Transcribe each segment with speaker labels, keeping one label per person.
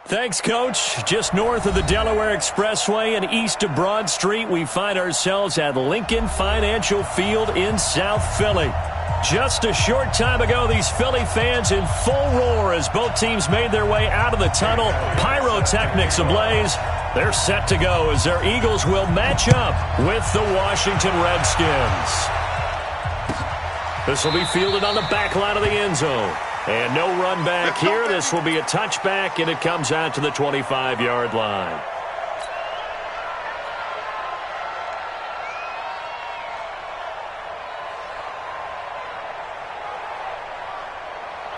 Speaker 1: Thanks, Coach. Just north of the Delaware Expressway and east of Broad Street, we find ourselves at Lincoln Financial Field in South Philly. Just a short time ago, these Philly fans in full roar as both teams made their way out of the tunnel. Pyrotechnics ablaze. They're set to go as their Eagles will match up with the Washington Redskins. This will be fielded on the back line of the end zone. And no run back here. This will be a touchback, and it comes out to the 25-yard line.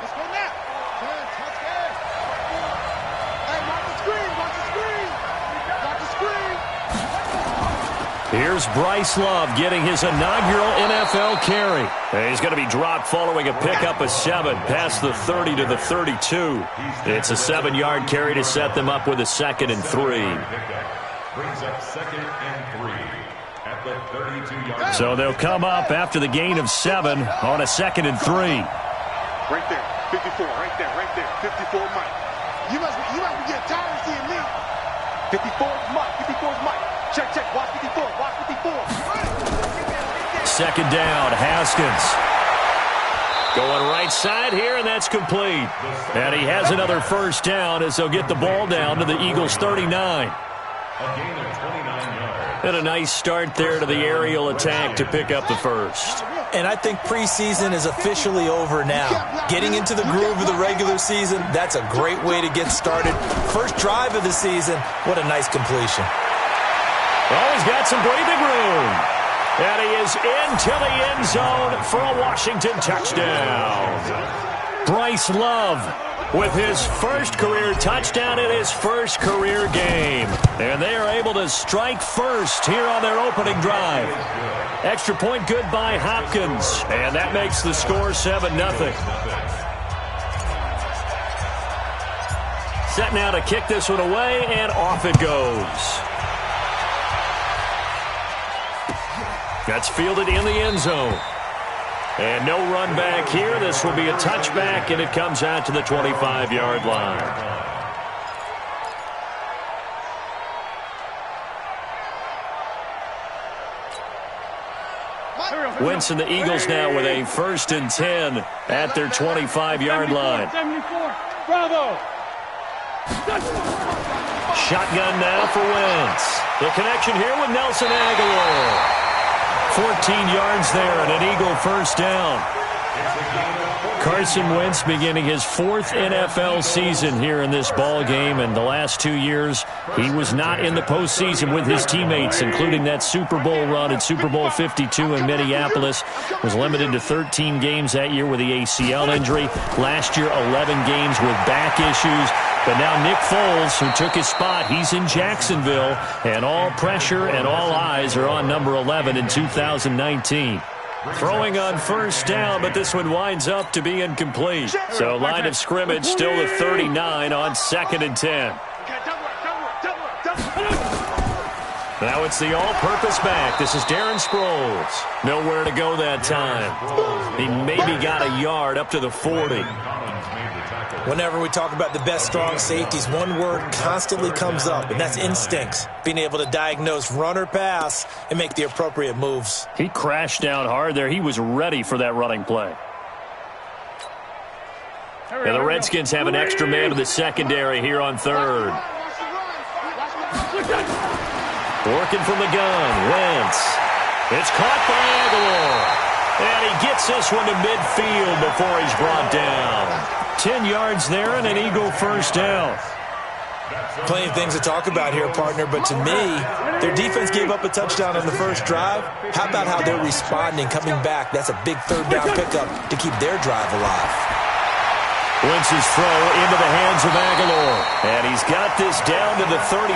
Speaker 2: Let's go now. Touchdown. Hey, watch the screen. Watch the screen. Watch the screen.
Speaker 1: Here's Bryce Love getting his inaugural NFL carry. And he's going to be dropped following a pickup of 7 past the 30 to the 32. It's a 7-yard carry to set them up with a 2nd and 3.
Speaker 3: Brings up 2nd and 3 at the 32-yard.
Speaker 1: So they'll come up after the gain of 7 on a 2nd and 3.
Speaker 2: Right there. 54. Right there. Right there. 54 Mike. You must be getting tired of seeing me. 54 Mike. 54 is Mike. Check, check. Watch 54. Watch 54.
Speaker 1: 2nd down, Haskins. Going right side here, and that's complete. And he has another 1st down as they'll get the ball down to the Eagles' 39.
Speaker 3: A gain of 29 yards.
Speaker 1: And a nice start there to the aerial attack to pick up the 1st.
Speaker 4: And I think preseason is officially over now. Getting into the groove of the regular season, that's a great way to get started. First drive of the season, what a nice completion.
Speaker 1: Oh, he's got some breathing room. And he is into the end zone for a Washington touchdown. Bryce Love with his first career touchdown in his first career game. And they are able to strike first here on their opening drive. Extra point good by Hopkins. And that makes the score 7-0. Set now to kick this one away, and off it goes. That's fielded in the end zone. And no run back here. This will be a touchback, and it comes out to the 25-yard line. Wentz and the Eagles now with a 1st and 10 at their 25-yard line.
Speaker 2: 74. Bravo.
Speaker 1: Shotgun now for Wentz. The connection here with Nelson Aguilar. 14 yards there and an Eagle 1st down. Carson Wentz beginning his 4th NFL season here in this ball game, and the last 2 years he was not in the postseason with his teammates, including that Super Bowl run at Super Bowl 52 in Minneapolis. Was limited to 13 games that year with the ACL injury. Last year 11 games with back issues. But now Nick Foles, who took his spot, he's in Jacksonville, and all pressure and all eyes are on number 11 in 2019. Throwing on 1st down, but this one winds up to be incomplete. So line of scrimmage still the 39 on 2nd and 10. Now it's the all-purpose back. This is Darren Sproles. Nowhere to go that time. He maybe got a yard up to the 40.
Speaker 4: Whenever we talk about the best strong safeties, one word constantly comes up, and that's instincts. Being able to diagnose run or pass and make the appropriate moves.
Speaker 1: He crashed down hard there. He was ready for that running play. And the Redskins have an extra man in the secondary here on 3rd. Working from the gun, Wentz. It's caught by Aguilar. And he gets this one to midfield before he's brought down. 10 yards there and an Eagle 1st down.
Speaker 4: Plenty of things to talk about here, partner, but to me, their defense gave up a touchdown on the first drive. How about how they're responding, coming back? That's a big 3rd down pickup to keep their drive alive.
Speaker 1: Wentz's throw into the hands of Aguilar. And he's got this down to the 35.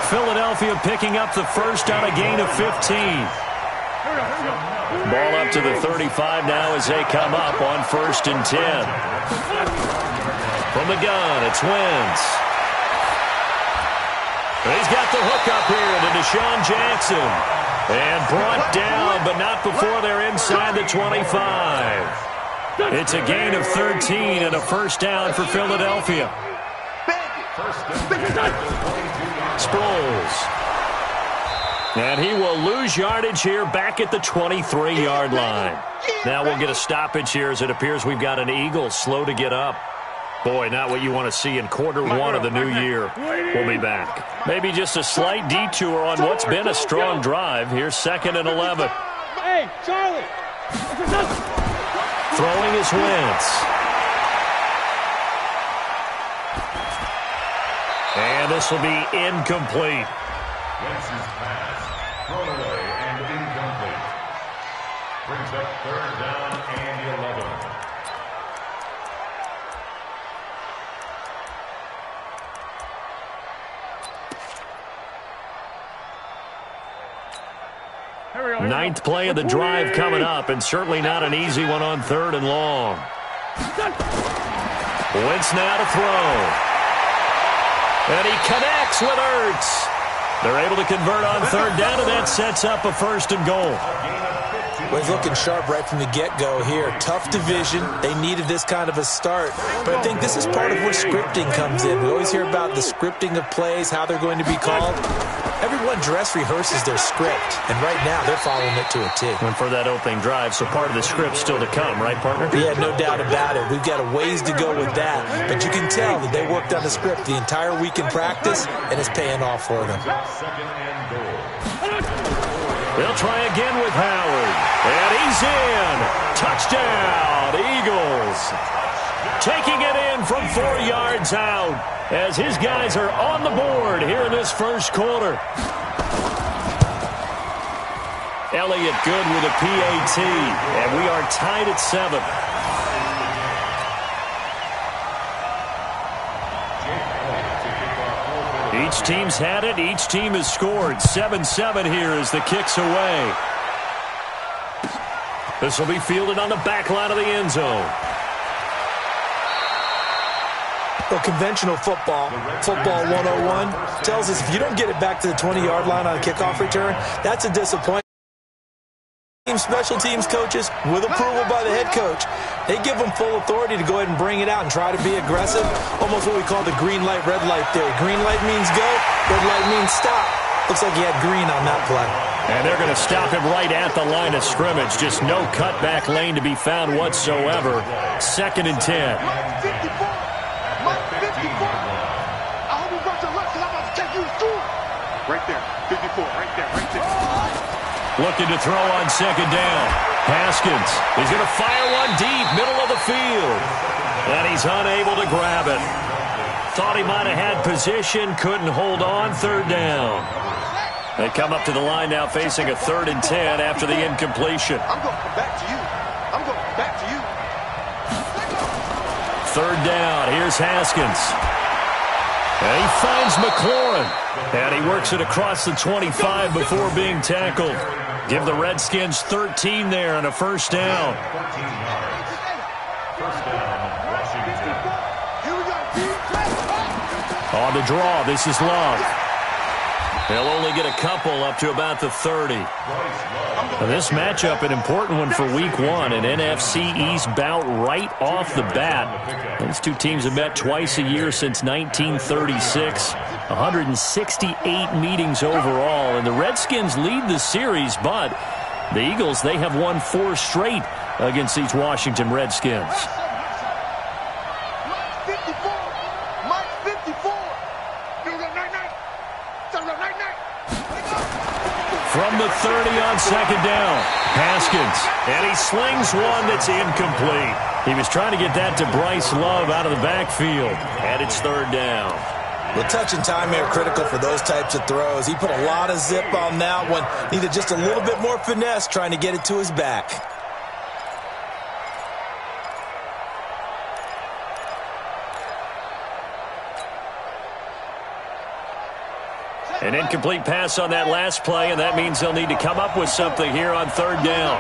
Speaker 1: Philadelphia picking up the 1st on a gain of 15. Ball up to the 35 now as they come up on 1st and 10. From the gun, it's Wentz. He's got the hook up here to Deshaun Jackson. And brought down, but not before they're inside the 25. It's a gain of 13 and a 1st down for Philadelphia. Sproles. And he will lose yardage here back at the 23-yard line. Now we'll get a stoppage here as it appears we've got an Eagle slow to get up. Boy, not what you want to see in quarter one of the new year. We'll be back. Maybe just a slight detour on what's been a strong drive. Here's 2nd and 11.
Speaker 5: Hey, Charlie.
Speaker 1: Throwing is Wentz. And this will be incomplete.
Speaker 3: Wentz's pass, thrown away and incomplete. Brings up 3rd down and 11.
Speaker 1: Ninth play of the drive coming up, and certainly not an easy one on 3rd and long. Wentz now to throw. And he connects with Ertz. They're able to convert on 3rd down, and that sets up a 1st and goal.
Speaker 4: Well, he's looking sharp right from the get-go here. Tough division. They needed this kind of a start. But I think this is part of where scripting comes in. We always hear about the scripting of plays, how they're going to be called. Everyone dress rehearses their script, and right now they're following it to a T.
Speaker 1: And for that opening drive, so part of the script still to come, right, partner?
Speaker 4: Yeah, no doubt about it. We've got a ways to go with that, but you can tell that they worked on the script the entire week in practice, and it's paying off for them.
Speaker 1: They'll try again with Howard, and he's in. Touchdown, Eagles. Taking it in from 4 yards out as his guys are on the board here in this first quarter. Elliott good with a PAT, and we are tied at 7. Each team's had it. Each team has scored. 7-7 here as the kick's away. This will be fielded on the back line of the end zone.
Speaker 4: Well, conventional football 101, tells us if you don't get it back to the 20-yard line on a kickoff return, that's a disappointment. Special teams coaches, with approval by the head coach, they give them full authority to go ahead and bring it out and try to be aggressive. Almost what we call the green light, red light theory. Green light means go, red light means stop. Looks like he had green on that play.
Speaker 1: And they're going to stop him right at the line of scrimmage. Just no cutback lane to be found whatsoever. 2nd and 10.
Speaker 2: Right there, 54, right there, right there.
Speaker 1: Looking to throw on 2nd down. Haskins. He's going to fire one deep, middle of the field. And he's unable to grab it. Thought he might have had position, couldn't hold on. 3rd down. They come up to the line now facing a 3rd and 10 after the incompletion.
Speaker 2: I'm going back to you. I'm going back to you.
Speaker 1: 3rd down. Here's Haskins. And he finds McLaurin. And he works it across the 25 before being tackled. Give the Redskins 13 there and a 1st down. On the draw, this is Love. They'll only get a couple up to about the 30. And this matchup, an important one for Week 1, an NFC East bout right off the bat. These two teams have met twice a year since 1936. 168 meetings overall, and the Redskins lead the series, but the Eagles, they have won 4 straight against these Washington Redskins. From the 30 on 2nd down, Haskins, and he slings one that's incomplete. He was trying to get that to Bryce Love out of the backfield, and it's 3rd down.
Speaker 4: Well, touch and time are critical for those types of throws. He put a lot of zip on that one. Needed just a little bit more finesse trying to get it to his back.
Speaker 1: An incomplete pass on that last play, and that means they'll need to come up with something here on 3rd down.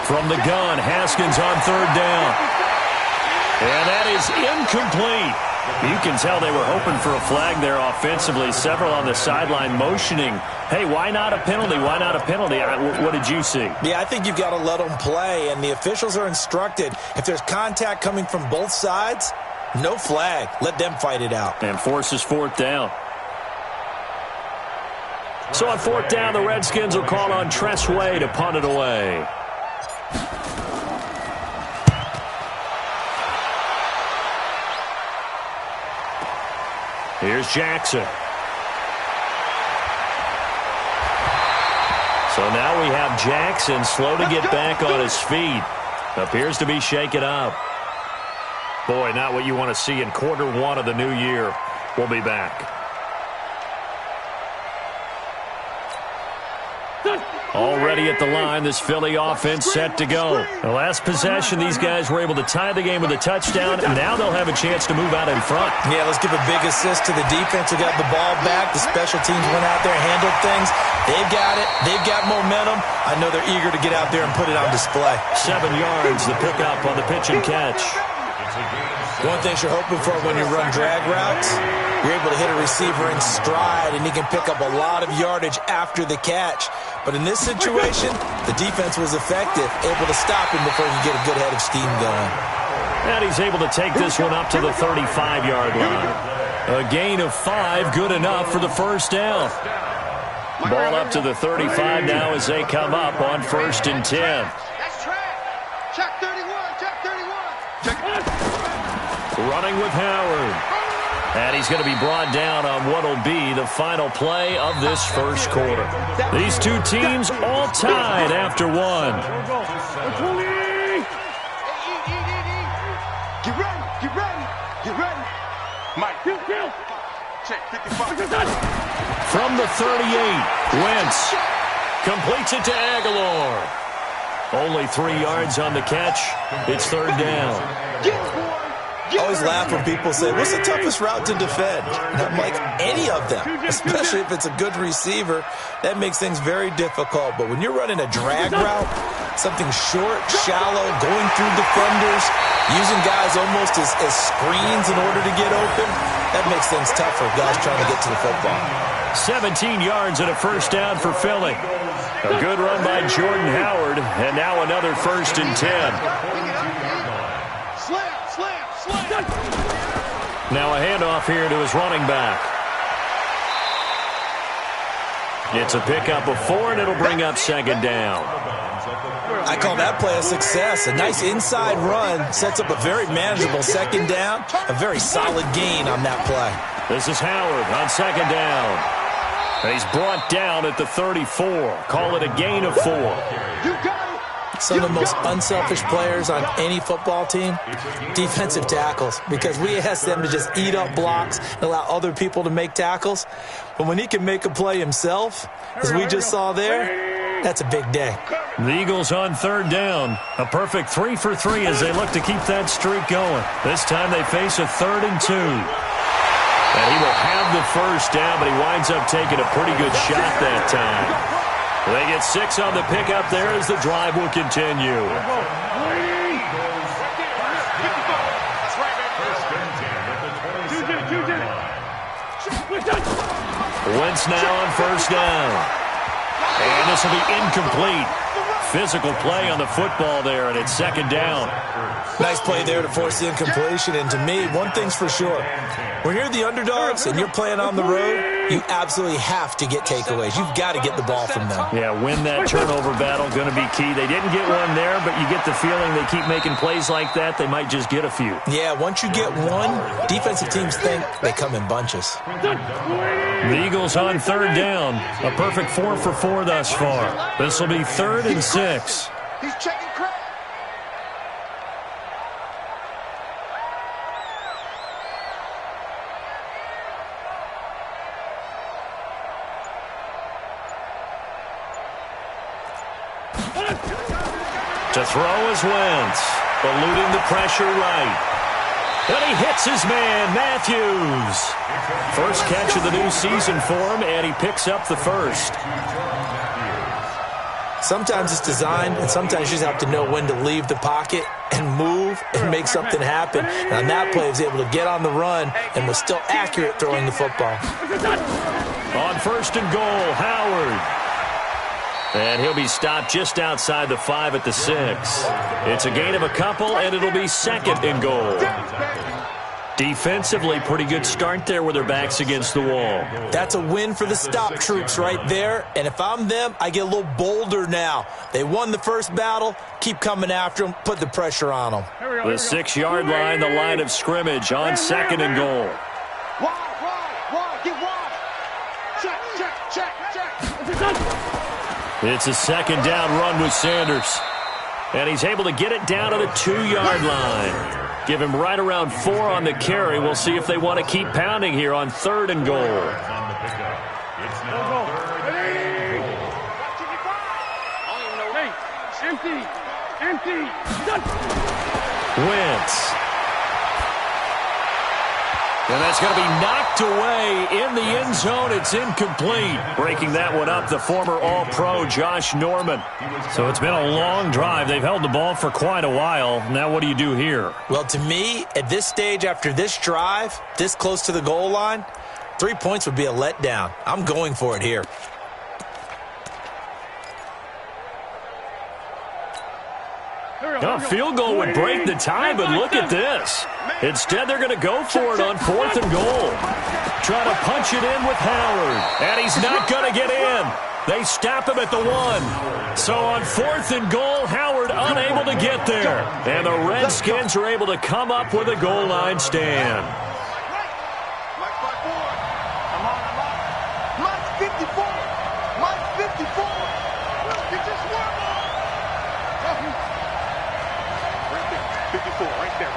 Speaker 1: From the gun, Haskins on 3rd down. And that is incomplete. You can tell they were hoping for a flag there offensively. Several on the sideline motioning, hey, why not a penalty? Why not a penalty? What did you see?
Speaker 4: Yeah, I think you've got to let them play, and the officials are instructed if there's contact coming from both sides, No flag. Let them fight it out.
Speaker 1: And forces fourth down. So on fourth down, the Redskins will call on Tress Way to punt it away. Here's Jackson. So now we have Jackson slow to get back on his feet. Appears to be shaken up. Boy, not what you want to see in quarter one of the new year. We'll be back. Already at the line, this Philly offense set to go. The last possession, these guys were able to tie the game with a touchdown, and now they'll have a chance to move out in front.
Speaker 4: Yeah, let's give a big assist to the defense who got the ball back. The special teams went out there, handled things. They've got it. They've got momentum. I know they're eager to get out there and put it on display.
Speaker 1: 7 yards, the pickup on the pitch and catch.
Speaker 4: One thing you're hoping for when you run drag routes, you're able to hit a receiver in stride, and he can pick up a lot of yardage after the catch. But in this situation, the defense was effective, able to stop him before he could get a good head of steam going.
Speaker 1: And he's able to take this one up to the 35-yard line. A gain of 5, good enough for the first down. Ball up to the 35 now as they come up on 1st and 10.
Speaker 2: That's track. Check 31. Check 31. Check it.
Speaker 1: Running with Howard. And he's going to be brought down on what will be the final play of this first quarter. These two teams all tied after one.
Speaker 2: Get ready. Get ready. Get ready. Mike. Check 55.
Speaker 1: From the 38, Wentz completes it to Aguilar. Only 3 yards on the catch. It's 3rd down.
Speaker 4: I always laugh when people say, what's the toughest route to defend? And I'm like, any of them, especially if it's a good receiver. That makes things very difficult. But when you're running a drag route, something short, shallow, going through defenders, using guys almost as screens in order to get open, that makes things tough for guys trying to get to the football.
Speaker 1: 17 yards and a first down for Philly. A good run by Jordan Howard, and now another 1st and 10. Now a handoff here to his running back. It's a pickup of 4, and it'll bring up 2nd down.
Speaker 4: I call that play a success. A nice inside run sets up a very manageable 2nd down. A very solid gain on that play.
Speaker 1: This is Howard on 2nd down. And he's brought down at the 34. Call it a gain of 4.
Speaker 4: Some of the most unselfish players on any football team, defensive tackles, because we ask them to just eat up blocks and allow other people to make tackles. But when he can make a play himself, as we just saw there, that's a big day.
Speaker 1: The Eagles on 3rd down. A perfect 3 for 3 as they look to keep that streak going. This time they face a 3rd and 2. And he will have the first down, but he winds up taking a pretty good shot that time. They get 6 on the pickup there as the drive will continue. Wentz now on 1st down. And this will be incomplete. Physical play on the football there, and it's 2nd down.
Speaker 4: Nice play there to force the incompletion. And to me, one thing's for sure. When you're the underdogs and you're playing on the road, you absolutely have to get takeaways. You've got to get the ball from them.
Speaker 1: Yeah, win that turnover battle, going to be key. They didn't get one there, but you get the feeling they keep making plays like that, they might just get a few.
Speaker 4: Yeah, once you get one, defensive teams think they come in bunches.
Speaker 1: The Eagles on 3rd down. A perfect 4 for 4 thus far. This will be 3rd and 6.
Speaker 2: He's checking crap.
Speaker 1: To throw is Wentz, eluding the pressure right. And he hits his man, Matthews. First catch of the new season for him, and he picks up the first.
Speaker 4: Sometimes it's designed, and sometimes you just have to know when to leave the pocket and move and make something happen. And on that play, he was able to get on the run and was still accurate throwing the football.
Speaker 1: On 1st and goal, Howard. And he'll be stopped just outside the 5 at the 6. It's a gain of a couple, and it'll be 2nd and goal. Defensively, pretty good start there with their backs against the wall.
Speaker 4: That's a win for the stop troops right there. And if I'm them, I get a little bolder now. They won the first battle. Keep coming after them. Put the pressure on them.
Speaker 1: The 6-yard line, the line of scrimmage on 2nd and goal.
Speaker 2: Wide, get wide. Check.
Speaker 1: It's a 2nd down run with Sanders. And he's able to get it down to the 2-yard line. Give him right around 4 on the carry. We'll see if they want to keep pounding here on 3rd and goal.
Speaker 3: It's now 3rd and goal.
Speaker 2: Empty.
Speaker 1: Wentz. And that's going to be knocked away in the end zone. It's incomplete. Breaking that one up, the former All-Pro Josh Norman. So it's been a long drive. They've held the ball for quite a while. Now what do you do here?
Speaker 4: Well, to me, at this stage after this drive, this close to the goal line, 3 points would be a letdown. I'm going for it here.
Speaker 1: A field goal would break the tie, but look at this. Instead, they're going to go for it on 4th and goal. Try to punch it in with Howard, and he's not going to get in. They stop him at the 1. So on 4th and goal, Howard unable to get there. And the Redskins are able to come up with a goal line stand.
Speaker 2: Mike's 54. Get this one more. 54, right there.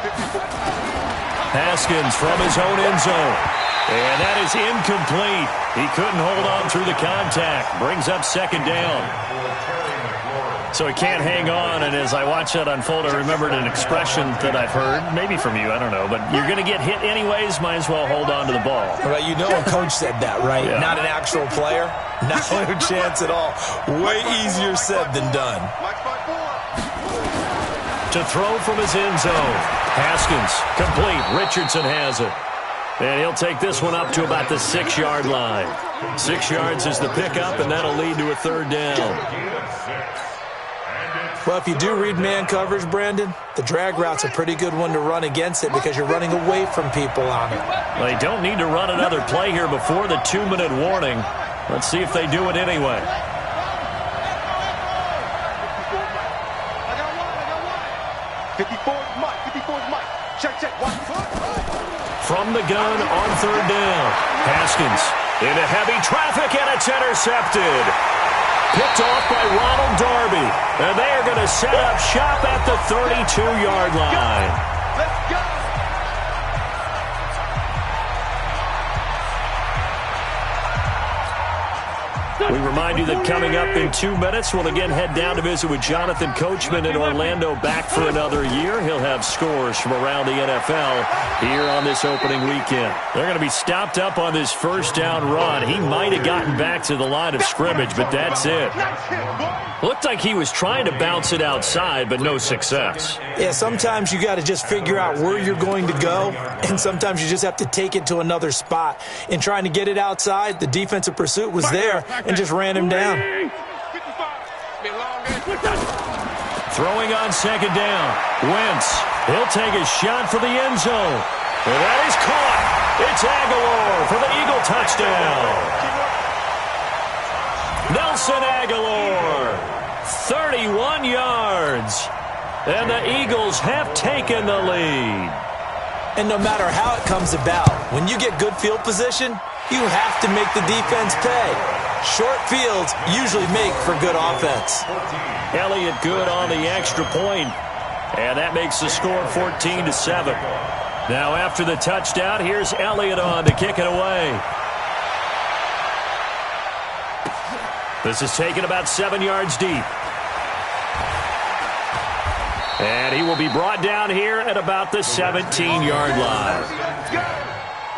Speaker 2: 54.
Speaker 1: Haskins from his own end zone. And that is incomplete. He couldn't hold on through the contact. Brings up 2nd down. So he can't hang on, and as I watch that unfold, I remembered an expression that I've heard, maybe from you, I don't know, but you're going to get hit anyways, might as well hold on to the ball.
Speaker 4: Well, you know a coach said that, right?
Speaker 1: Yeah.
Speaker 4: Not an actual player. Not a chance at all. Way easier said than done.
Speaker 1: To throw from his end zone. Haskins, complete. Richardson has it. And he'll take this one up to about the 6-yard line. 6 yards is the pickup, and that'll lead to a 3rd down.
Speaker 4: Well, if you do read man coverage, Brandon, the drag route's a pretty good one to run against it because you're running away from people on it.
Speaker 1: Well, they don't need to run another play here before the 2-minute warning. Let's see if they do it anyway.
Speaker 2: Check.
Speaker 1: From the gun on 3rd down. Haskins into heavy traffic, and it's intercepted. Picked off by Ronald Darby. And they are going to set up shop at the 32-yard line.
Speaker 2: Let's go.
Speaker 1: We remind you that coming up in 2 minutes, we'll again head down to visit with Jonathan Coachman in Orlando, back for another year. He'll have scores from around the NFL here on this opening weekend. They're going to be stopped up on this 1st down run. He might have gotten back to the line of scrimmage, but that's it. Looked like he was trying to bounce it outside, but no success.
Speaker 4: Yeah, sometimes you got to just figure out where you're going to go, and sometimes you just have to take it to another spot. In trying to get it outside, the defensive pursuit was there and just ran him down.
Speaker 1: Throwing on 2nd down. Wentz, he'll take a shot for the end zone. And that is caught. It's Aguilar for the Eagle touchdown. Nelson Aguilar, 31 yards. And the Eagles have taken the lead.
Speaker 4: And no matter how it comes about, when you get good field position, you have to make the defense pay. Short fields usually make for good offense.
Speaker 1: Elliott good on the extra point. And that makes the score 14-7. Now after the touchdown, here's Elliott on to kick it away. This is taken about 7 yards deep. And he will be brought down here at about the 17-yard line.
Speaker 2: Let's go.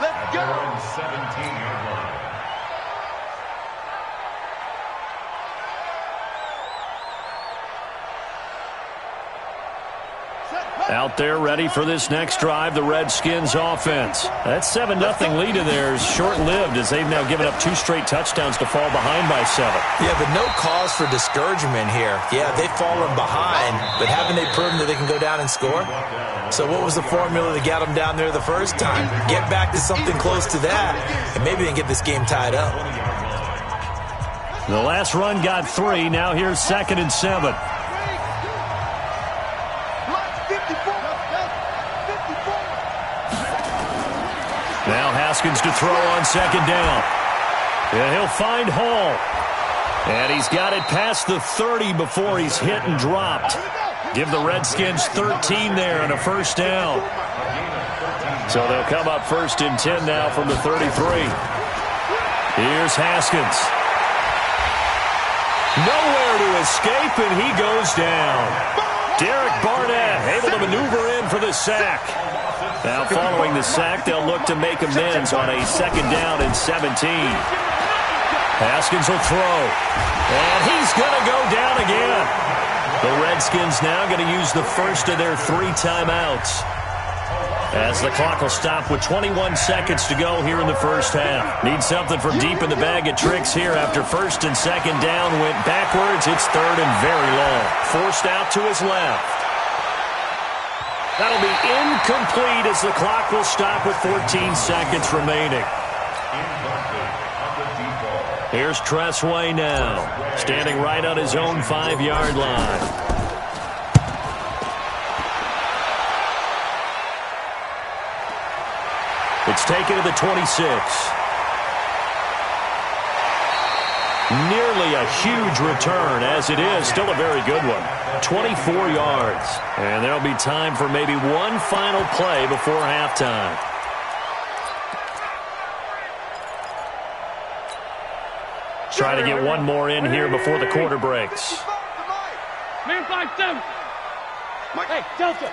Speaker 2: Let's go.
Speaker 3: 17-yard line.
Speaker 2: Set,
Speaker 1: Out there ready for this next drive, the Redskins offense. That 7-0 lead of theirs short-lived as they've now given up 2 straight touchdowns to fall behind by 7.
Speaker 4: Yeah, but no cause for discouragement here. Yeah, they've fallen behind, but haven't they proven that they can go down and score? So what was the formula that got them down there the first time? Get back to something close to that, and maybe they can get this game tied up.
Speaker 1: The last run got 3. Now here's 2nd and 7. Now Haskins to throw on 2nd down. And he'll find Hall. And he's got it past the 30 before he's hit and dropped. Give the Redskins 13 there and a 1st down. So they'll come up 1st and 10 now from the 33. Here's Haskins. Nowhere to escape, and he goes down. Derek Barnett able to maneuver in for the sack. Now following the sack, they'll look to make amends on a 2nd down and 17. Haskins will throw. And he's going to go down again. The Redskins now going to use the first of their 3 timeouts. As the clock will stop with 21 seconds to go here in the first half. Need something from deep in the bag of tricks here after 1st and 2nd down went backwards. It's 3rd and very long. Forced out to his left. That'll be incomplete as the clock will stop with 14 seconds remaining. Here's Tressway now, standing right on his own 5-yard line. It's taken to the 26. Nearly a huge return, as it is. Still a very good one. 24 yards. And there'll be time for maybe one final play before halftime. Try to get one more in here before the quarter breaks.
Speaker 5: Man 5-7. Hey, Delta.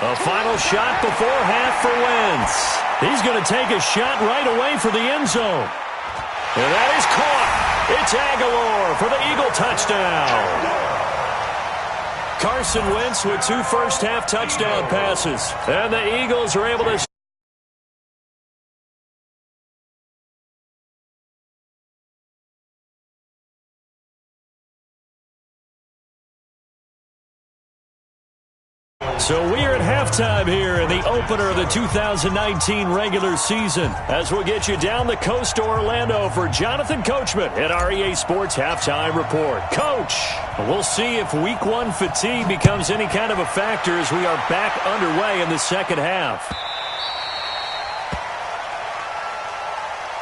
Speaker 1: A final shot before half for Wentz. He's going to take a shot right away for the end zone. And that is caught. It's Aguilar for the Eagle touchdown. Carson Wentz with 2 first-half touchdown passes. And the Eagles are able to... So we are at halftime here in the opener of the 2019 regular season as we'll get you down the coast to Orlando for Jonathan Coachman at our EA Sports Halftime Report. Coach, we'll see if Week 1 fatigue becomes any kind of a factor as we are back underway in the second half.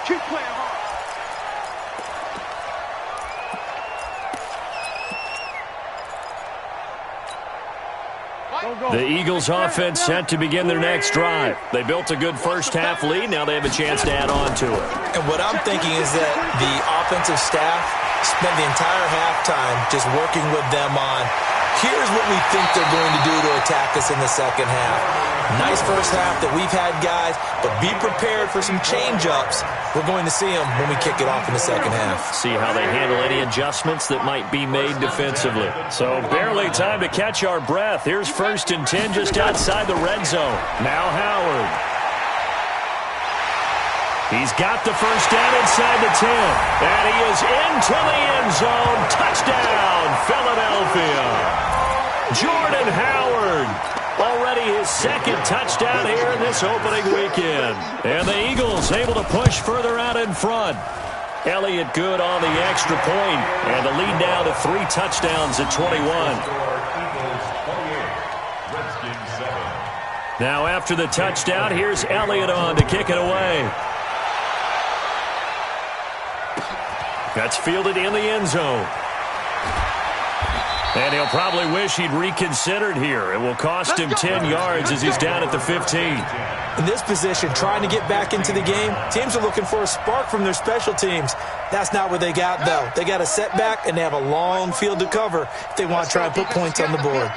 Speaker 2: Keep playing hard.
Speaker 1: The Eagles offense set to begin their next drive. They built a good first-half lead. Now they have a chance to add on to it.
Speaker 4: And what I'm thinking is that the offensive staff spent the entire halftime just working with them on, here's what we think they're going to do to attack us in the second half. Nice first half that we've had, guys, but be prepared for some change-ups. We're going to see them when we kick it off in the second half.
Speaker 1: See how they handle any adjustments that might be made defensively. So barely time to catch our breath. Here's 1st and 10 just outside the red zone. Now Howard. He's got the first down inside the 10. And he is into the end zone. Touchdown, Philadelphia. Jordan Howard. Already his 2nd touchdown here in this opening weekend. And the Eagles able to push further out in front. Elliott good on the extra point. And the lead now to 3 touchdowns at 21. Now after the touchdown, here's Elliott on to kick it away. That's fielded in the end zone. And he'll probably wish he'd reconsidered here. It will cost him 10 yards as he's down at the 15.
Speaker 4: In this position, trying to get back into the game, teams are looking for a spark from their special teams. That's not what they got, though. They got a setback, and they have a long field to cover if they want to try and put points on the board.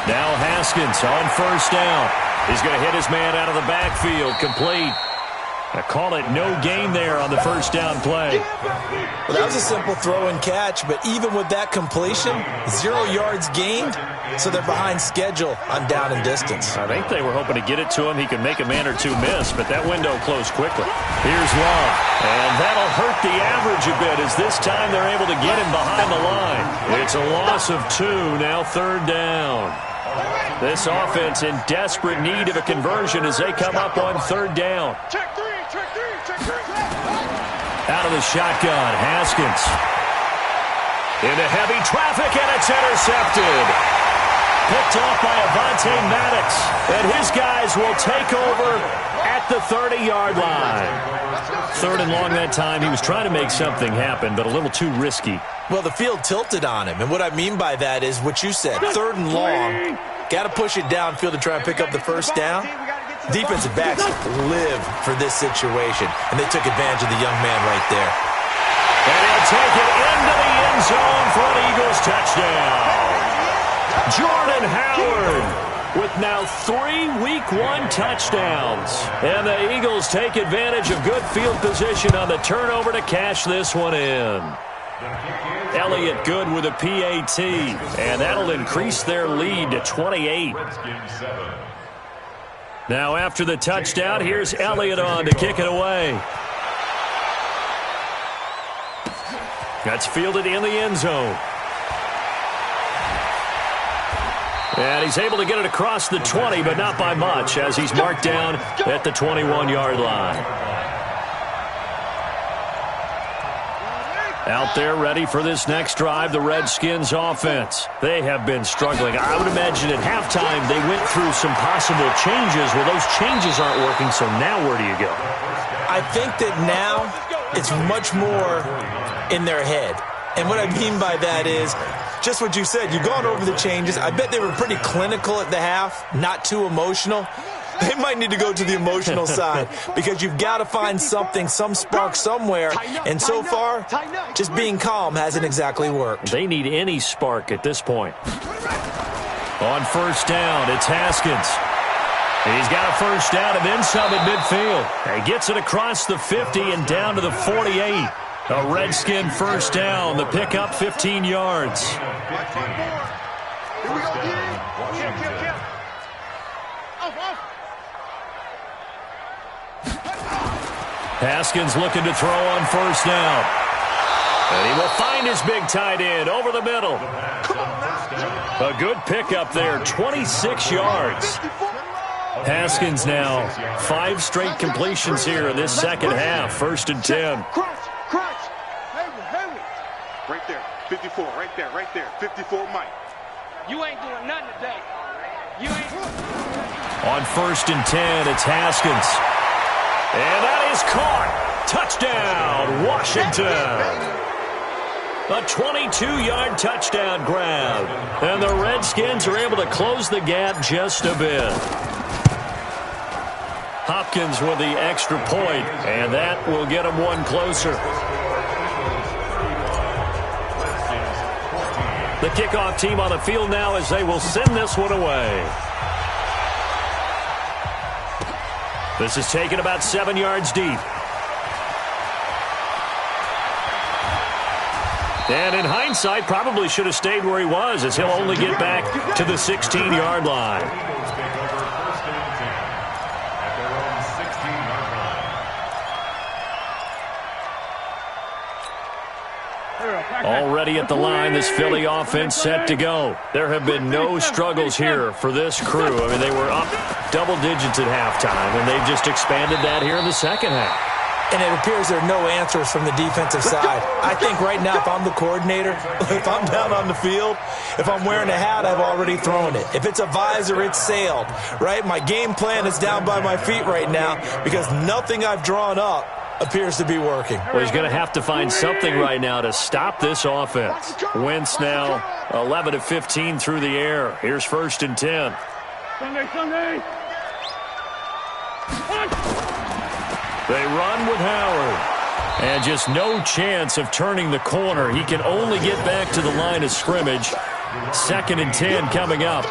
Speaker 1: Now Haskins on 1st down. He's going to hit his man out of the backfield, complete. Call it no gain there on the first down play.
Speaker 4: Well, that was a simple throw and catch, but even with that completion, 0 yards gained, so they're behind schedule on down and distance.
Speaker 1: I think they were hoping to get it to him. He could make a man or two miss, but that window closed quickly. Here's Love, and that'll hurt the average a bit as this time they're able to get him behind the line. It's a loss of 2, now third down. This offense in desperate need of a conversion as they come up on third down.
Speaker 2: Check 3, check 3, check 3.
Speaker 1: Out of the shotgun, Haskins. Into heavy traffic, and it's intercepted. Picked off by Avonte Maddox, and his guys will take over at the 30-yard line. Third and long that time. He was trying to make something happen, but a little too risky.
Speaker 4: Well, the field tilted on him, and what I mean by that is what you said, third and long. Got to push it downfield to try and pick up the first down. Defensive backs live for this situation, and they took advantage of the young man right there.
Speaker 1: And he'll take it into the end zone for an Eagles touchdown. Jordan Howard with now 3 Week 1 touchdowns. And the Eagles take advantage of good field position on the turnover to cash this one in. Elliott good with a PAT, and that'll increase their lead to 28. Now after the touchdown, here's Elliott on to kick it away. That's fielded in the end zone. And he's able to get it across the 20, but not by much, as he's marked down at the 21-yard line. Out there ready for this next drive, the Redskins offense. They have been struggling. I would imagine at halftime they went through some possible changes. Well, those changes aren't working, so now where do you go?
Speaker 4: I think that now it's much more in their head. And what I mean by that is just what you said. You've gone over the changes. I bet they were pretty clinical at the half, not too emotional. They might need to go to the emotional side because you've got to find something, some spark somewhere. And so far, just being calm hasn't exactly worked.
Speaker 1: They need any spark at this point. On first down, it's Haskins. He's got a first down and then some at midfield. He gets it across the 50 and down to the 48. A Redskin first down. The pickup 15 yards.
Speaker 2: Here we go, Kill. Off.
Speaker 1: Haskins looking to throw on first down. And he will find his big tight end over the middle. A good pickup there, 26 yards. Haskins now 5 straight completions here in this second half. First and 10.
Speaker 2: Crunch. Heavy. Right there, 54, right there. 54, Mike.
Speaker 5: You ain't doing nothing today. You ain't.
Speaker 1: On first and 10, it's Haskins. And that is caught. Touchdown, Washington. A 22-yard touchdown grab. And the Redskins are able to close the gap just a bit. Hopkins with the extra point, and that will get him one closer. The kickoff team on the field now as they will send this one away. This is taken about 7 yards deep. And in hindsight, probably should have stayed where he was, as he'll only get back to the 16-yard line. Already at the line, this Philly offense set to go. There have been no struggles here for this crew. I mean, they were up double digits at halftime, and they've just expanded that here in the second half.
Speaker 4: And it appears there are no answers from the defensive side. I think right now, if I'm the coordinator, if I'm down on the field, if I'm wearing a hat, I've already thrown it. If it's a visor, it's sailed, right? My game plan is down by my feet right now because nothing I've drawn up appears to be working.
Speaker 1: Well, he's going to have to find something right now to stop this offense. Wentz now 11 of 15 through the air. Here's first and 10.
Speaker 5: Sunday.
Speaker 1: They run with Howard. And just no chance of turning the corner. He can only get back to the line of scrimmage. Second and 10 coming up.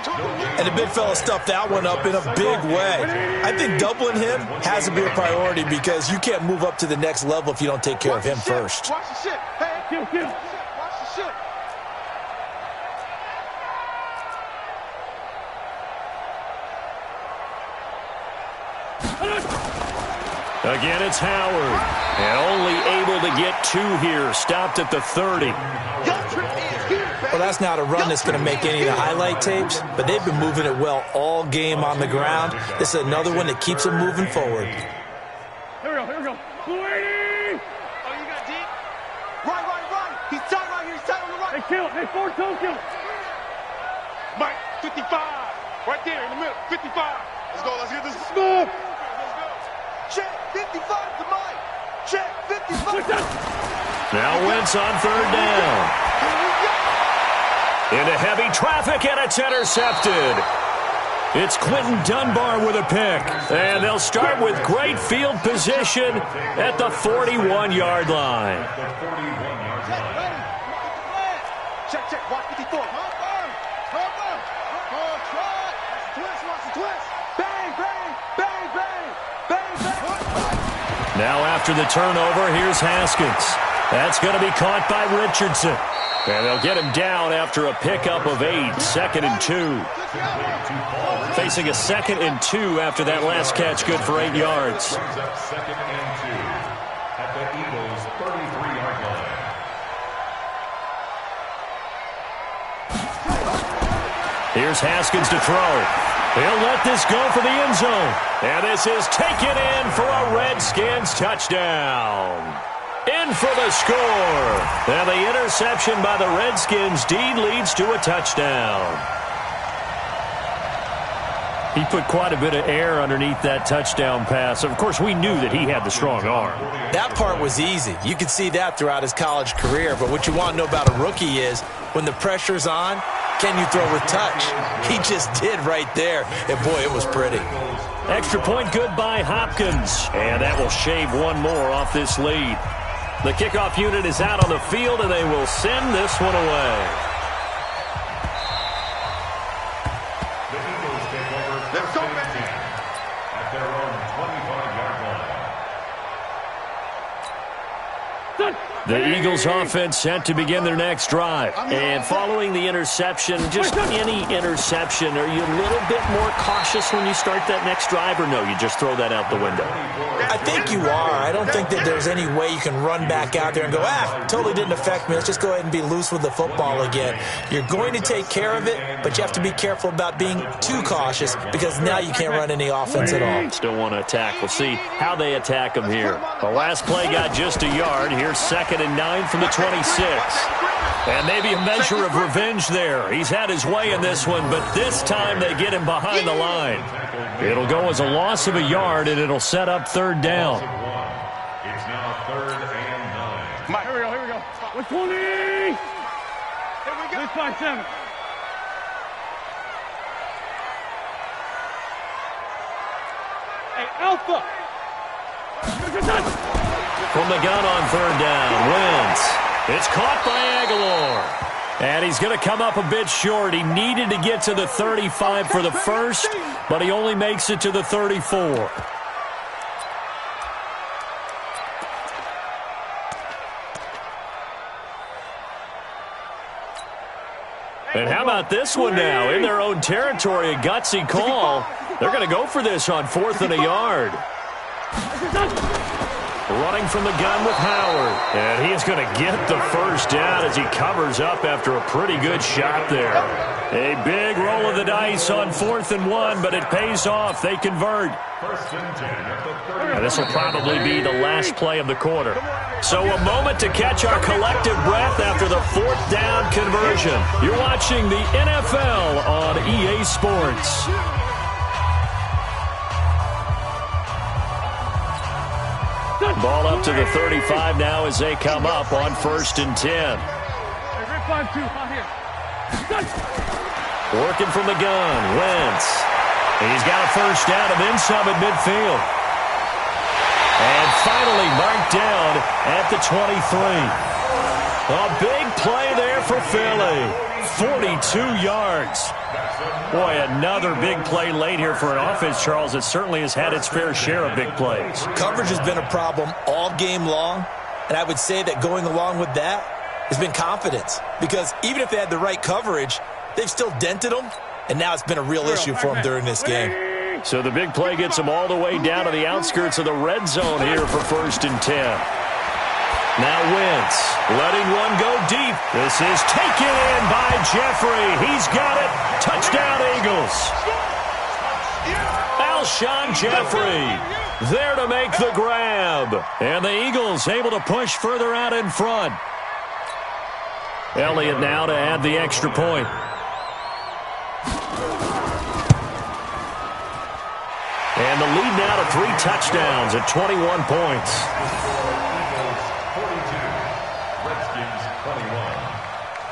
Speaker 4: And the big fella stuffed that one up in a big way. I think doubling him has to be a priority because you can't move up to the next level if you don't take care of him first.
Speaker 2: Watch the shit. Hey, kill. Watch the shit.
Speaker 1: Again, it's Howard. And only able to get 2 here. Stopped at the 30.
Speaker 4: Well, that's not a run that's going to make any of the highlight tapes, but they've been moving it well all game on the ground. This is another one that keeps them moving forward.
Speaker 5: Here we go. 280!
Speaker 2: Oh, you got deep? Right. He's tight right here. He's tight on the right.
Speaker 5: Hey, kill. Hey, 4-2, kill.
Speaker 2: Mike, 55. Right there in the middle. 55. Let's go. Let's get this.
Speaker 5: Move.
Speaker 2: Let's go. Check. 55 to Mike. Check. 55.
Speaker 1: Now Wentz on 3rd down. Into heavy traffic, and it's intercepted. It's Quentin Dunbar with a pick. And they'll start with great field position at the 41-yard line.
Speaker 2: Check. Watch 54. Watch the twist. Bang.
Speaker 1: Now after the turnover, here's Haskins. That's going to be caught by Richardson. And they'll get him down after a pickup of 8, 2nd and 2. Facing a 2nd and 2 after that last catch, good for 8 yards.
Speaker 3: 2nd and 2 at the Eagles' 33-yard line.
Speaker 1: Here's Haskins to throw. He'll let this go for the end zone. And this is taken in for a Redskins touchdown. In for the score. And the interception by the Redskins. Dean leads to a touchdown. He put quite a bit of air underneath that touchdown pass. Of course, we knew that he had the strong arm.
Speaker 4: That part was easy. You could see that throughout his college career. But what you want to know about a rookie is when the pressure's on, can you throw with touch? He just did right there. And, boy, it was pretty.
Speaker 1: Extra point good by Hopkins. And that will shave one more off this lead. The kickoff unit is out on the field, and they will send this one away.
Speaker 3: The Eagles take over 1st and 10 at their own 25-yard line.
Speaker 1: The Eagles offense set to begin their next drive. And following the interception, just any interception, are you a little bit more cautious when you start that next drive, or no, you just throw that out the window?
Speaker 4: I think you are. I don't think that there's any way you can run back out there and go, totally didn't affect me. Let's just go ahead and be loose with the football again. You're going to take care of it, but you have to be careful about being too cautious because now you can't run any offense at all.
Speaker 1: Still want to attack. We'll see how they attack them here. The last play got just a yard. Here's 2nd and 9 from the 26. And maybe a measure of revenge there. He's had his way in this one, but this time they get him behind the line. It'll go as a loss of a yard, and it'll set up 3rd down.
Speaker 3: It's now 3rd and 9.
Speaker 5: Mike, here we go. 120! Here we go. 657. Hey, Alpha!
Speaker 1: From the gun on 3rd down, Wentz. It's caught by Aguilar. And he's going to come up a bit short. He needed to get to the 35 for the first, but he only makes it to the 34. And how about this one now? In their own territory, a gutsy call. They're going to go for this on 4th and a yard. Running from the gun with Howard. And he is going to get the first down as he covers up after a pretty good shot there. A big roll of the dice on 4th and 1, but it pays off. They convert.
Speaker 3: 1st and 10 at the 30.
Speaker 1: And this will probably be the last play of the quarter. So a moment to catch our collective breath after the 4th down conversion. You're watching the NFL on EA Sports. Ball up to the 35 now as they come up on 1st and 10. Working from the gun, Wentz. He's got a first down and then some at midfield. And finally marked down at the 23. A big play there for Philly. 42 yards. Boy, another big play late here for an offense, Charles, that certainly has had its fair share of big plays.
Speaker 4: Coverage has been a problem all game long, and I would say that going along with that has been confidence. Because even if they had the right coverage, they've still dented them, and now it's been a real issue for them during this game.
Speaker 1: So the big play gets them all the way down to the outskirts of the red zone here for 1st and 10. Now Wentz letting one go deep. This is taken in by Jeffrey. He's got it. Touchdown, Eagles. Alshon Jeffrey there to make the grab. And the Eagles able to push further out in front. Elliott now to add the extra point. And the lead now to 3 touchdowns at 21 points.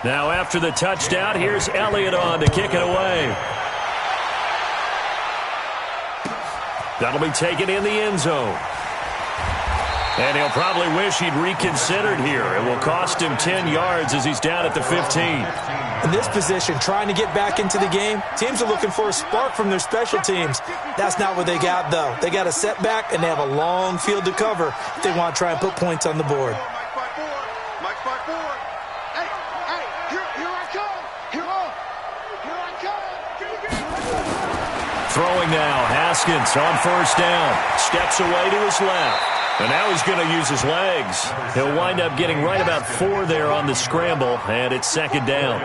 Speaker 1: Now after the touchdown, here's Elliott on to kick it away. That'll be taken in the end zone. And he'll probably wish he'd reconsidered here. It will cost him 10 yards as he's down at the 15.
Speaker 4: In this position, trying to get back into the game, teams are looking for a spark from their special teams. That's not what they got, though. They got a setback, and they have a long field to cover if they want to try and put points on the board.
Speaker 1: Throwing now, Haskins on 1st down. Steps away to his left. And now he's going to use his legs. He'll wind up getting right about 4 there on the scramble, and it's 2nd down.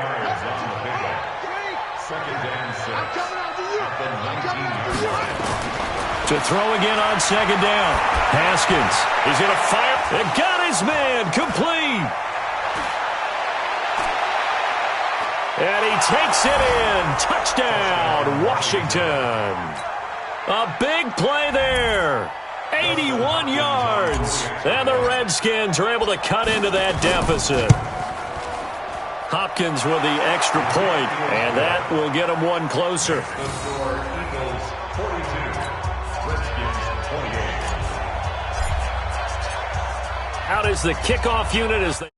Speaker 1: To throw again on 2nd down. Haskins, he's going to fire. It got his man, complete. And he takes it in. Touchdown, Washington. A big play there. 81 yards. And the Redskins are able to cut into that deficit. Hopkins with the extra point, and that will get them one closer. Out is the kickoff unit as they...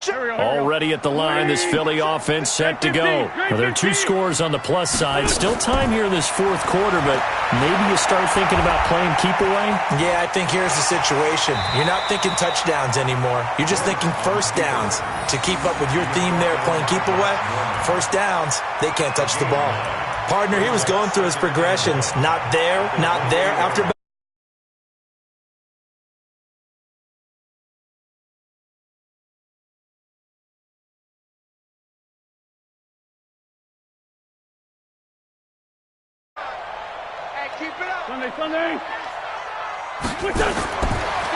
Speaker 1: Already at the line, this Philly offense set to go. Well, there are 2 scores on the plus side. Still time here in this 4th quarter, but maybe you start thinking about playing keep away?
Speaker 4: Yeah, I think here's the situation. You're not thinking touchdowns anymore. You're just thinking 1st downs. To keep up with your theme there, playing keep away, 1st downs, they can't touch the ball. Partner, he was going through his progressions. Not there, after...
Speaker 5: Sunday.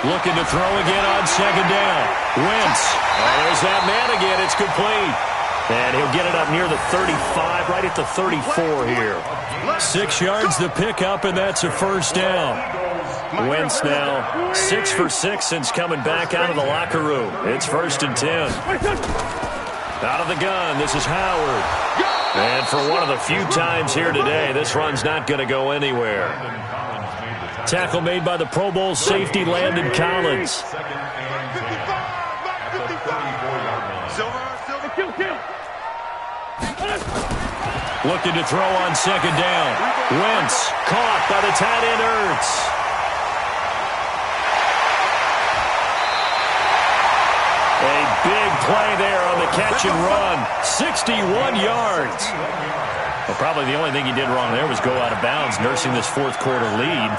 Speaker 1: Looking to throw again on 2nd down. Wentz. Oh, there's that man again. It's complete. And he'll get it up near the 35, right at the 34 here. 6 yards to pick up, and that's a 1st down. Wentz now 6 for 6 since coming back out of the locker room. It's 1st and 10. Out of the gun, this is Howard. And for one of the few times here today, this run's not going to go anywhere. Tackle made by the Pro Bowl safety Landon Collins. Looking to throw on 2nd down. Wentz caught by the tight end Ertz. A big play there on the catch and run. 61 yards. Well, probably the only thing he did wrong there was go out of bounds, nursing this 4th quarter lead.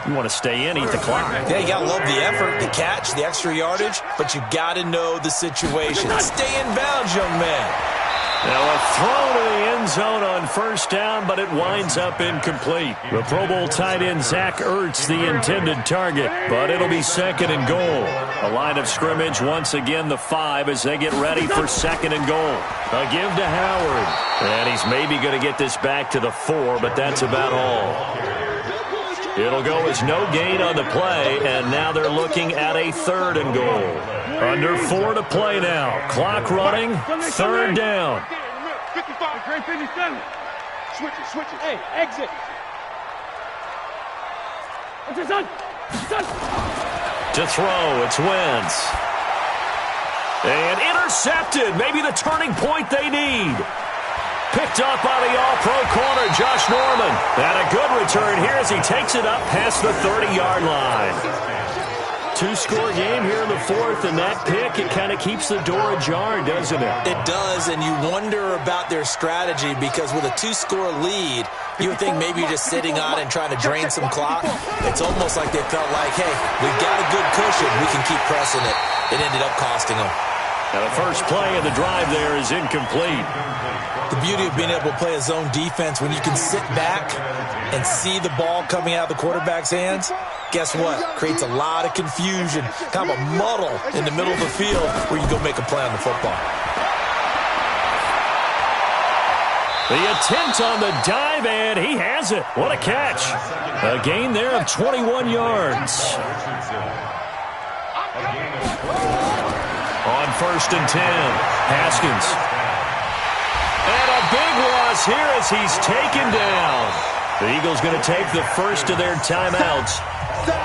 Speaker 1: You want to stay in, eat the clock.
Speaker 4: Yeah, you got to love the effort, the catch, the extra yardage, but you got to know the situation. Stay in bounds, young man.
Speaker 1: Now a throw to the end end zone on first down, but it winds up incomplete. The Pro Bowl tight end Zach Ertz, the intended target, but it'll be second and goal. A line of scrimmage once again the 5 as they get ready for second and goal. A give to Howard, and he's maybe going to get this back to the 4, but that's about all. It'll go as no gain on the play, and now they're looking at a third and goal. Under 4 to play now. Clock running, third down.
Speaker 2: 55. 57. Switch it. Hey, exit.
Speaker 5: What's your son?
Speaker 1: To throw, it's Wentz. And intercepted, maybe the turning point they need. Picked up by the all-pro corner, Josh Norman. And a good return here as he takes it up past the 30-yard line. 2-score game here in the 4th, and that pick, it kind of keeps the door ajar, doesn't it?
Speaker 4: It does, and you wonder about their strategy because with a 2-score lead, you would think maybe you're just sitting on it and trying to drain some clock. It's almost like they felt like, hey, we've got a good cushion. We can keep pressing it. It ended up costing them.
Speaker 1: Now the first play of the drive there is incomplete.
Speaker 4: The beauty of being able to play a zone defense when you can sit back and see the ball coming out of the quarterback's hands, guess what? Creates a lot of confusion, kind of a muddle in the middle of the field where you go make a play on the football.
Speaker 1: The attempt on the dive, and he has it. What a catch. A gain there of 21 yards. On first and 10, Haskins. And a big loss here as he's taken down. The Eagles going to take the first of their timeouts.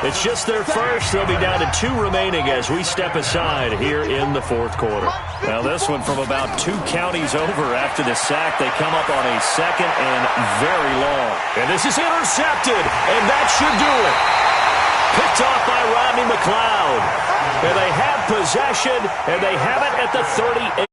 Speaker 1: It's just their first. They'll be down to 2 remaining as we step aside here in the 4th quarter. Now this one from about 2 counties over after the sack. They come up on a second and very long. And this is intercepted, and that should do it. Picked off by Rodney McLeod. And they have possession, and they have it at the 38.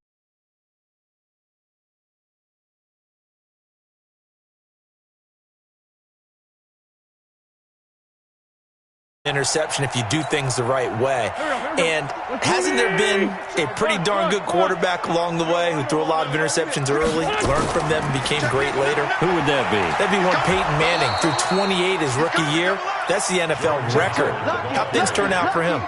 Speaker 4: Interception if you do things the right way. And hasn't there been a pretty darn good quarterback along the way who threw a lot of interceptions early, learned from them, and became great later?
Speaker 1: Who would that be?
Speaker 4: That'd be one Peyton Manning. Threw 28 his rookie year. That's the NFL record. How'd things turn out for him?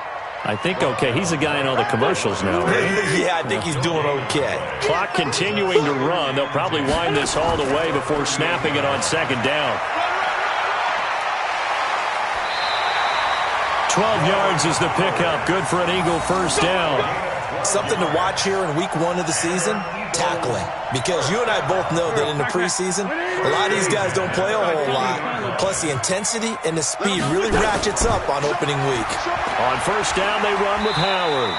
Speaker 1: I think okay. He's the guy in all the commercials now, right?
Speaker 4: Yeah, I think he's doing okay.
Speaker 1: Clock continuing to run. They'll probably wind this all the way before snapping it on second down. 12 yards is the pickup. Good for an Eagle first down.
Speaker 4: Something to watch here in week 1 of the season, tackling. Because you and I both know that in the preseason, a lot of these guys don't play a whole lot. Plus the intensity and the speed really ratchets up on opening week.
Speaker 1: On first down, they run with Howard.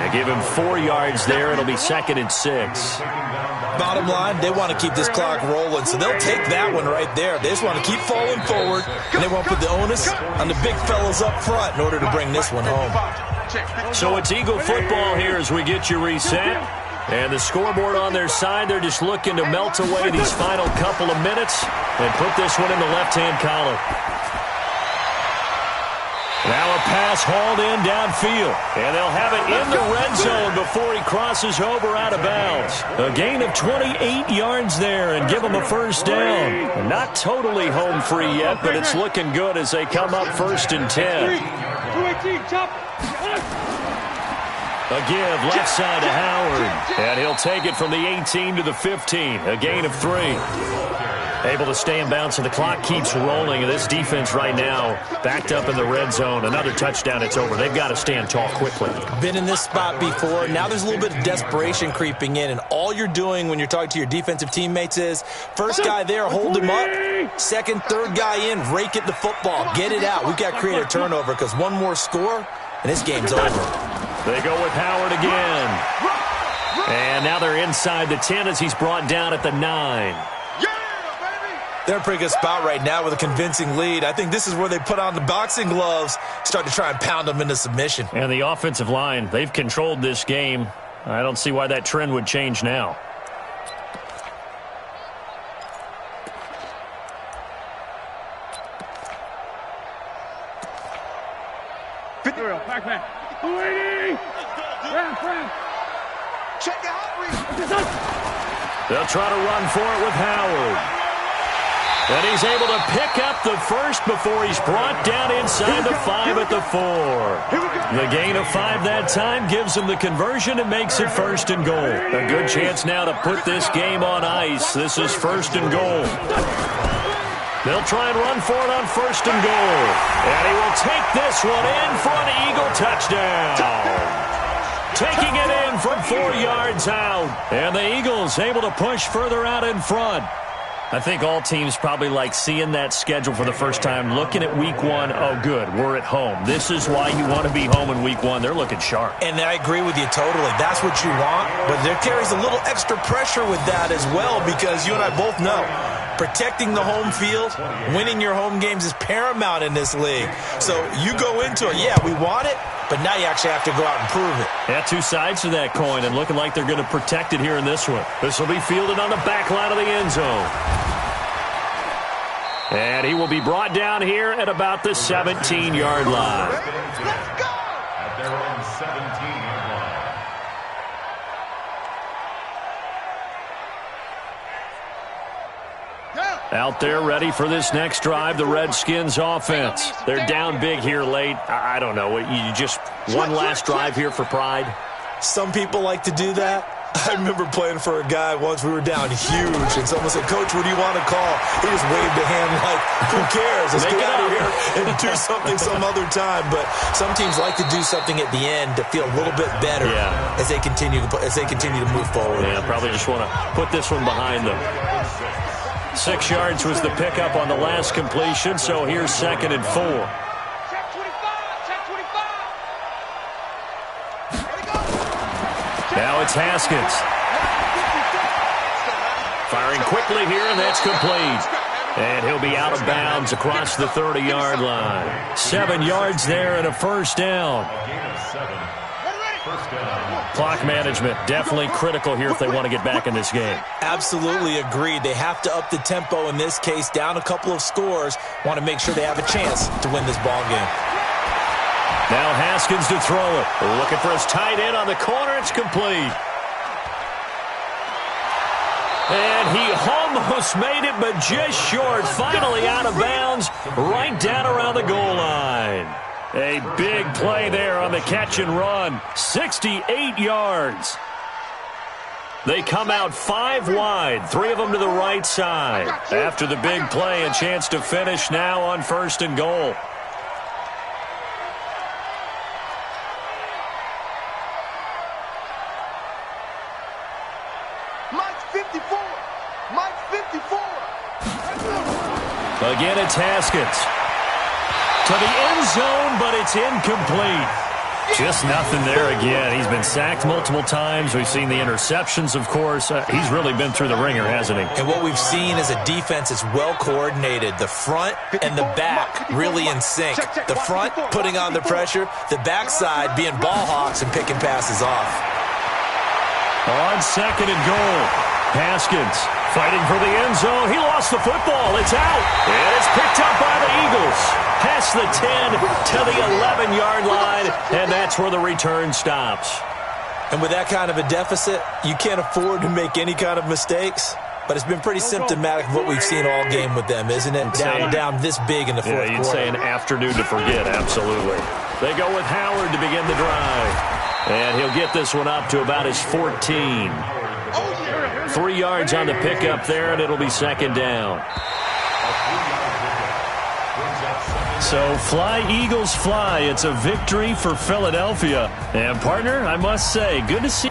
Speaker 1: They give him 4 yards there. It'll be second and 6.
Speaker 4: Bottom line, they want to keep this clock rolling, so they'll take that one right there. They just want to keep falling forward, and they want to put the onus on the big fellas up front in order to bring this one home.
Speaker 1: So it's Eagle football here as we get you reset. And the scoreboard on their side, they're just looking to melt away these final couple of minutes and put this one in the left-hand column. Now a pass hauled in downfield, and they'll have it in the red zone before he crosses over out of bounds. A gain of 28 yards there and give them a first down. Not totally home free yet, but it's looking good as they come up first and 10. A give left side to Howard, and he'll take it from the 18 to the 15. A gain of 3. Able to stay in bounds, and the clock keeps rolling. This defense right now backed up in the red zone. Another touchdown, it's over. They've got to stand tall quickly.
Speaker 4: Been in this spot before. Now there's a little bit of desperation creeping in, and all you're doing when you're talking to your defensive teammates is first guy there, hold him up. Second, third guy in, rake it the football. Get it out. We've got to create a turnover because one more score, and this game's over.
Speaker 1: They go with Howard again. And now they're inside the 10 as he's brought down at the 9.
Speaker 4: They're in a pretty good spot right now with a convincing lead. I think this is where they put on the boxing gloves, start to try and pound them into submission.
Speaker 1: And the offensive line, they've controlled this game. I don't see why that trend would change now.
Speaker 5: Backman. 280. Check out.
Speaker 1: They'll try to run for it with Howard. And he's able to pick up the first before he's brought down inside the 5 at the 4. The gain of 5 that time gives him the conversion and makes it 1st and goal. A good chance now to put this game on ice. This is 1st and goal. They'll try and run for it on 1st and goal. And he will take this one in for an Eagle touchdown. Taking it in from 4 yards out. And the Eagles able to push further out in front. I think all teams probably like seeing that schedule for the first time, looking at week 1. Oh, good, we're at home. This is why you want to be home in week 1. They're looking sharp.
Speaker 4: And I agree with you totally. That's what you want. But there carries a little extra pressure with that as well, because you and I both know protecting the home field, winning your home games is paramount in this league. So you go into it, yeah, we want it, but now you actually have to go out and prove it.
Speaker 1: Yeah, 2 sides to that coin, and looking like they're going to protect it here in this one. This will be fielded on the back line of the end zone. And he will be brought down here at about the 17-yard line.
Speaker 3: Let's go! At their own 17-yard line.
Speaker 1: Out there ready for this next drive, the Redskins offense. They're down big here late. I don't know. You just one last drive here for pride?
Speaker 4: Some people like to do that. I remember playing for a guy once. We were down huge, and someone said, "Coach, what do you want to call?" He just waved a hand like, "Who cares? Let's get out of here and do something some other time." But some teams like to do something at the end to feel a little bit better as they continue to move forward.
Speaker 1: Yeah, probably just want to put this one behind them. 6 yards was the pickup on the last completion, so here's 2nd and 4. Now it's Haskins. Firing quickly here, and that's complete. And he'll be out of bounds across the 30-yard line. 7 yards there and a 1st down. Clock management definitely critical here if they want to get back in this game.
Speaker 4: Absolutely agreed. They have to up the tempo in this case, down a couple of scores. Want to make sure they have a chance to win this ball game.
Speaker 1: Now Haskins to throw it. Looking for his tight end on the corner. It's complete. And he almost made it, but just short. Finally out of bounds, right down around the goal line. A big play there on the catch and run. 68 yards. They come out 5 wide, 3 of them to the right side. After the big play, a chance to finish now on 1st and goal.
Speaker 2: Mike's 54. Mike's 54.
Speaker 1: Again, it's Haskins. To the end zone, but it's incomplete. Just nothing there again. He's been sacked multiple times. We've seen the interceptions, of course. He's really been through the ringer, hasn't he?
Speaker 4: And what we've seen is a defense that's well coordinated. The front and the back really in sync. The front putting on the pressure, the backside being ball hawks and picking passes off.
Speaker 1: On 2nd and goal, Haskins fighting for the end zone. He lost the football. It's out. And it's picked up by the Eagles. Past the 10 to the 11-yard line, and that's where the return stops.
Speaker 4: And with that kind of a deficit, you can't afford to make any kind of mistakes. But it's been pretty symptomatic of what we've seen all game with them, isn't it? Down this big in the fourth quarter.
Speaker 1: You'd say an afternoon to forget, absolutely. They go with Howard to begin the drive. And he'll get this one up to about his 14. 3 yards on the pickup there, and it'll be 2nd down. So fly, Eagles, fly. It's a victory for Philadelphia. And, partner, I must say, good to see